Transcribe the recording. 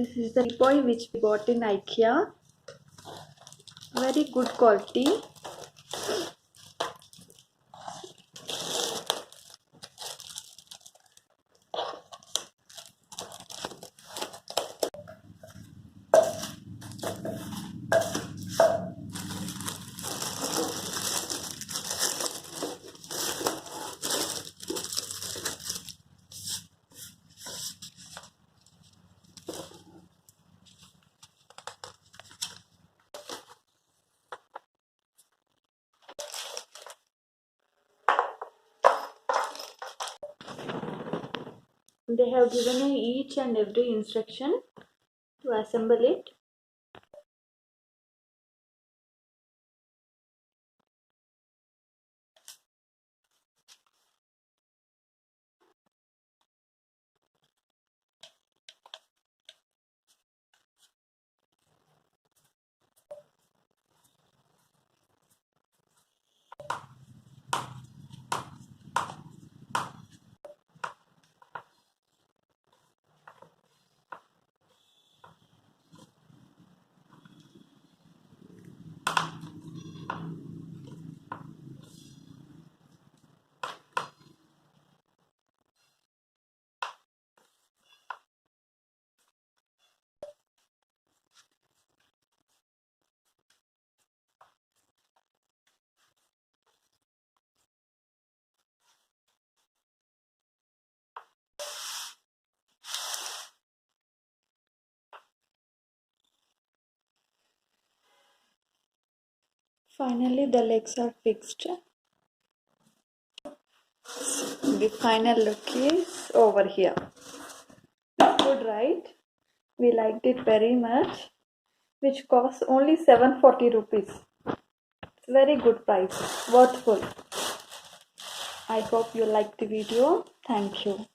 This is the teapot which we bought in IKEA. Very good quality. They have given you each and every instruction to assemble it. Finally, the legs are fixed. The final look is over here. It's good, right? We liked it very much, which costs only 740 rupees. It's very good price, worthful. I hope you liked the video. Thank you.